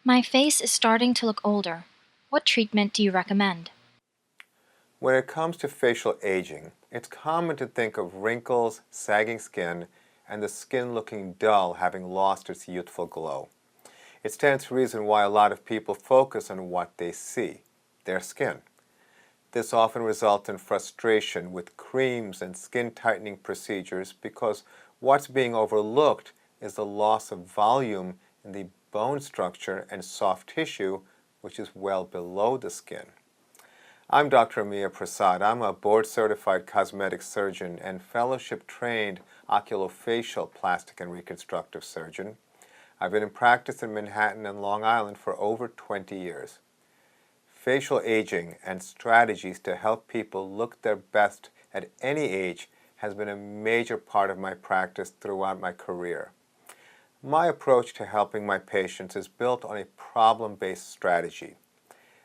My face is starting to look older. What treatment do you recommend? When it comes to facial aging, it's common to think of wrinkles, sagging skin, and the skin looking dull, having lost its youthful glow. It stands to reason why a lot of people focus on what they see, their skin. This often results in frustration with creams and skin tightening procedures because what's being overlooked is the loss of volume in the bone structure and soft tissue, which is well below the skin. I'm Dr. Amiya Prasad. I'm a board-certified cosmetic surgeon and fellowship-trained oculofacial plastic and reconstructive surgeon. I've been in practice in Manhattan and Long Island for over 20 years. Facial aging and strategies to help people look their best at any age has been a major part of my practice throughout my career. My approach to helping my patients is built on a problem-based strategy.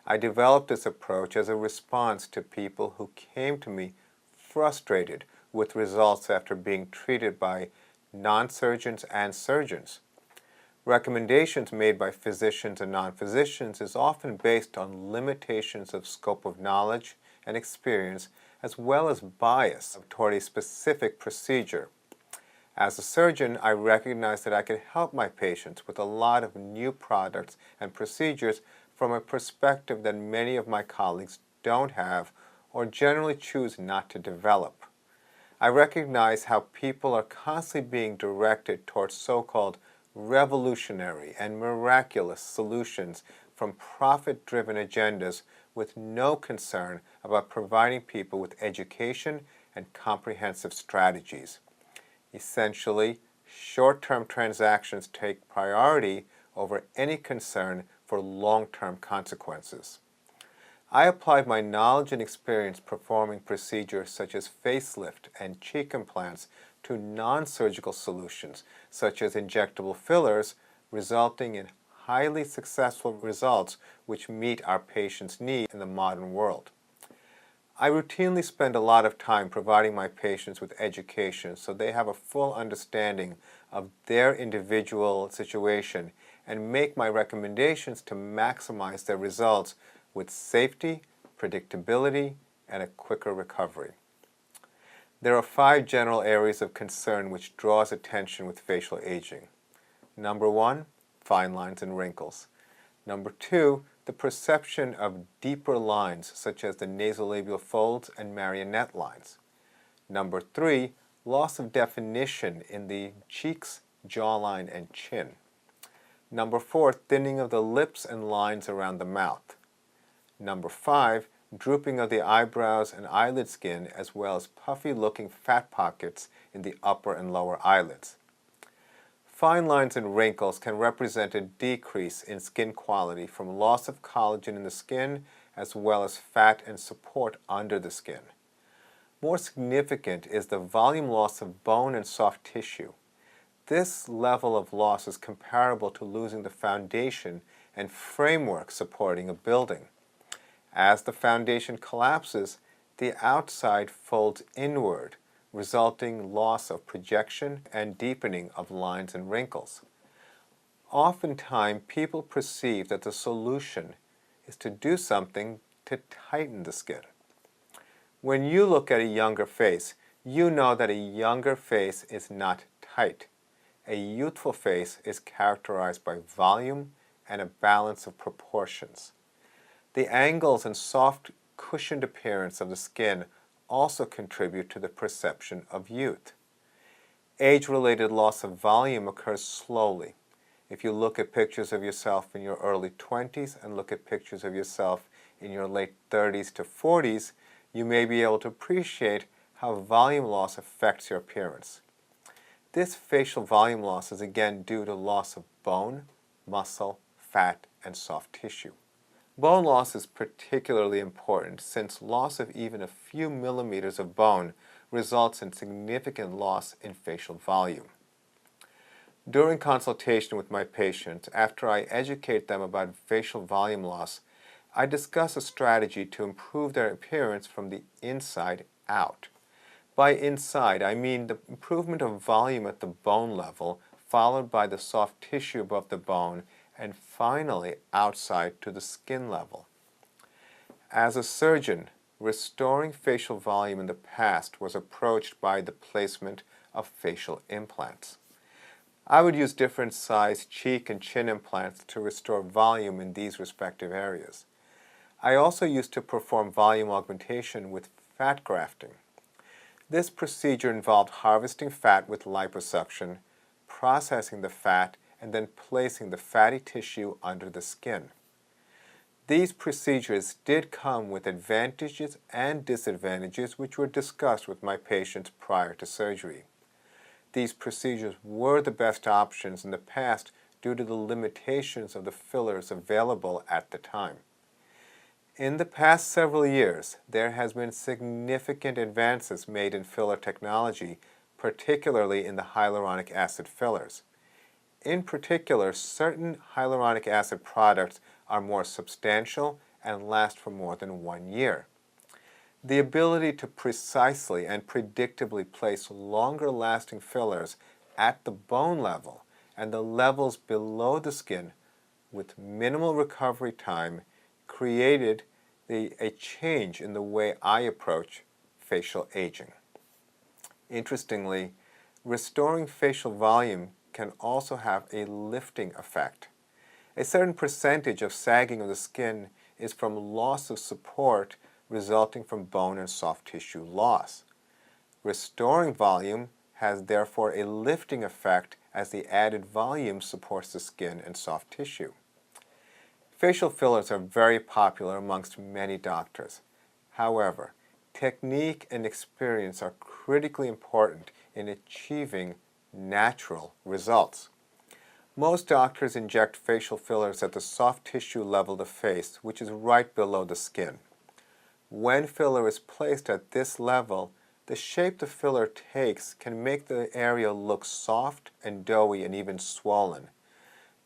I developed this approach as a response to people who came to me frustrated with results after being treated by non-surgeons and surgeons. Recommendations made by physicians and non-physicians is often based on limitations of scope of knowledge and experience as well as bias toward a specific procedure. As a surgeon, I recognize that I can help my patients with a lot of new products and procedures from a perspective that many of my colleagues don't have or generally choose not to develop. I recognize how people are constantly being directed towards so-called revolutionary and miraculous solutions from profit-driven agendas with no concern about providing people with education and comprehensive strategies. Essentially, short-term transactions take priority over any concern for long-term consequences. I applied my knowledge and experience performing procedures such as facelift and cheek implants to non-surgical solutions such as injectable fillers, resulting in highly successful results which meet our patients' needs in the modern world. I routinely spend a lot of time providing my patients with education so they have a full understanding of their individual situation and make my recommendations to maximize their results with safety, predictability, and a quicker recovery. There are 5 general areas of concern which draws attention with facial aging. Number 1, fine lines and wrinkles. Number 2, the perception of deeper lines such as the nasolabial folds and marionette lines. Number 3, loss of definition in the cheeks, jawline, and chin. Number 4, thinning of the lips and lines around the mouth. Number 5, drooping of the eyebrows and eyelid skin as well as puffy-looking fat pockets in the upper and lower eyelids. Fine lines and wrinkles can represent a decrease in skin quality from loss of collagen in the skin as well as fat and support under the skin. More significant is the volume loss of bone and soft tissue. This level of loss is comparable to losing the foundation and framework supporting a building. As the foundation collapses, the outside folds inward, resulting loss of projection and deepening of lines and wrinkles. Oftentimes, people perceive that the solution is to do something to tighten the skin. When you look at a younger face, you know that a younger face is not tight. A youthful face is characterized by volume and a balance of proportions. The angles and soft, cushioned appearance of the skin also contribute to the perception of youth. Age-related loss of volume occurs slowly. If you look at pictures of yourself in your early 20s and look at pictures of yourself in your late 30s to 40s, you may be able to appreciate how volume loss affects your appearance. This facial volume loss is again due to loss of bone, muscle, fat, and soft tissue. Bone loss is particularly important since loss of even a few millimeters of bone results in significant loss in facial volume. During consultation with my patients, after I educate them about facial volume loss, I discuss a strategy to improve their appearance from the inside out. By inside, I mean the improvement of volume at the bone level, followed by the soft tissue above the bone, and finally outside to the skin level. As a surgeon, restoring facial volume in the past was approached by the placement of facial implants. I would use different size cheek and chin implants to restore volume in these respective areas. I also used to perform volume augmentation with fat grafting. This procedure involved harvesting fat with liposuction, processing the fat, and then placing the fatty tissue under the skin. These procedures did come with advantages and disadvantages which were discussed with my patients prior to surgery. These procedures were the best options in the past due to the limitations of the fillers available at the time. In the past several years, there has been significant advances made in filler technology, particularly in the hyaluronic acid fillers. In particular, certain hyaluronic acid products are more substantial and last for more than 1 year. The ability to precisely and predictably place longer-lasting fillers at the bone level and the levels below the skin with minimal recovery time created a change in the way I approach facial aging. Interestingly, restoring facial volume can also have a lifting effect. A certain percentage of sagging of the skin is from loss of support resulting from bone and soft tissue loss. Restoring volume has therefore a lifting effect as the added volume supports the skin and soft tissue. Facial fillers are very popular amongst many doctors. However, technique and experience are critically important in achieving natural results. Most doctors inject facial fillers at the soft tissue level of the face, which is right below the skin. When filler is placed at this level, the shape the filler takes can make the area look soft and doughy and even swollen.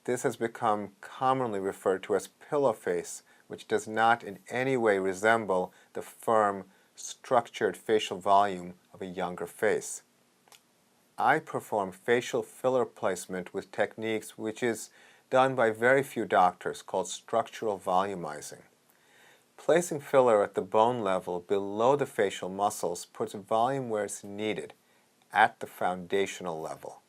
This has become commonly referred to as pillow face, which does not in any way resemble the firm, structured facial volume of a younger face. I perform facial filler placement with techniques which is done by very few doctors called structural volumizing. Placing filler at the bone level below the facial muscles puts volume where it's needed, at the foundational level.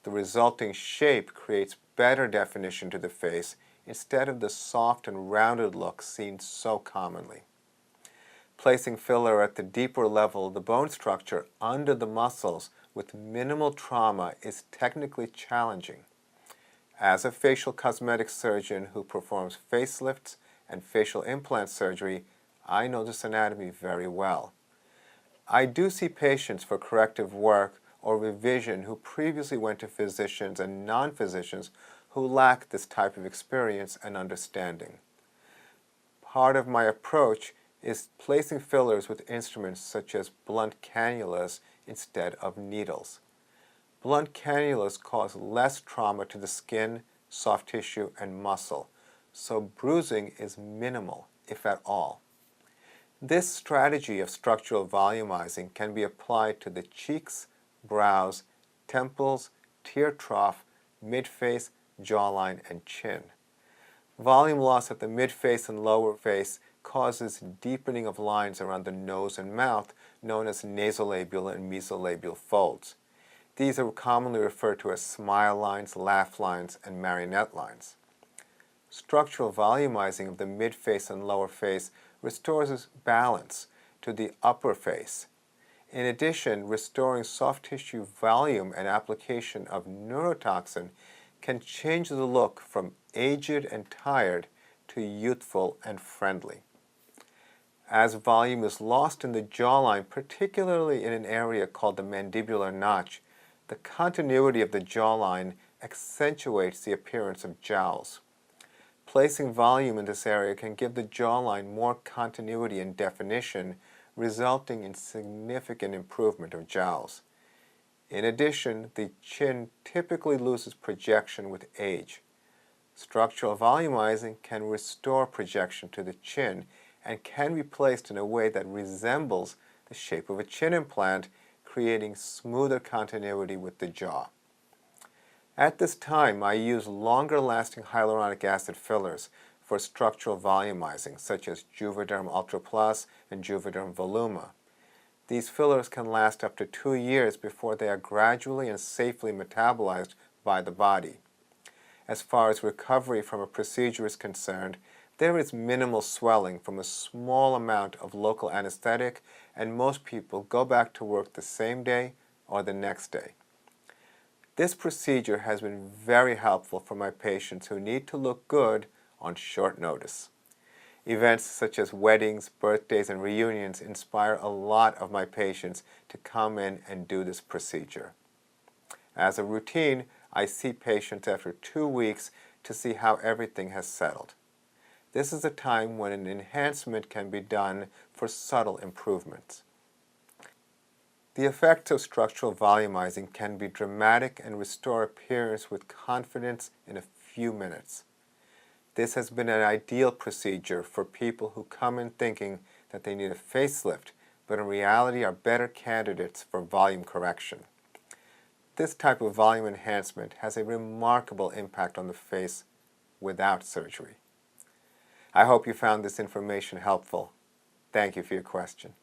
The resulting shape creates better definition to the face instead of the soft and rounded look seen so commonly. Placing filler at the deeper level of the bone structure under the muscles with minimal trauma is technically challenging. As a facial cosmetic surgeon who performs facelifts and facial implant surgery, I know this anatomy very well. I do see patients for corrective work or revision who previously went to physicians and non-physicians who lack this type of experience and understanding. Part of my approach is placing fillers with instruments such as blunt cannulas instead of needles. Blunt cannulas cause less trauma to the skin, soft tissue, and muscle, so bruising is minimal, if at all. This strategy of structural volumizing can be applied to the cheeks, brows, temples, tear trough, midface, jawline, and chin. Volume loss at the midface and lower face causes deepening of lines around the nose and mouth, known as nasolabial and mesolabial folds. These are commonly referred to as smile lines, laugh lines, and marionette lines. Structural volumizing of the midface and lower face restores balance to the upper face. In addition, restoring soft tissue volume and application of neurotoxin can change the look from aged and tired to youthful and friendly. As volume is lost in the jawline, particularly in an area called the mandibular notch, the continuity of the jawline accentuates the appearance of jowls. Placing volume in this area can give the jawline more continuity and definition, resulting in significant improvement of jowls. In addition, the chin typically loses projection with age. Structural volumizing can restore projection to the chin and can be placed in a way that resembles the shape of a chin implant, creating smoother continuity with the jaw. At this time, I use longer-lasting hyaluronic acid fillers for structural volumizing, such as Juvederm Ultra Plus and Juvederm Voluma. These fillers can last up to 2 years before they are gradually and safely metabolized by the body. As far as recovery from a procedure is concerned, there is minimal swelling from a small amount of local anesthetic, and most people go back to work the same day or the next day. This procedure has been very helpful for my patients who need to look good on short notice. Events such as weddings, birthdays, and reunions inspire a lot of my patients to come in and do this procedure. As a routine, I see patients after 2 weeks to see how everything has settled. This is a time when an enhancement can be done for subtle improvements. The effects of structural volumizing can be dramatic and restore appearance with confidence in a few minutes. This has been an ideal procedure for people who come in thinking that they need a facelift, but in reality are better candidates for volume correction. This type of volume enhancement has a remarkable impact on the face without surgery. I hope you found this information helpful. Thank you for your question.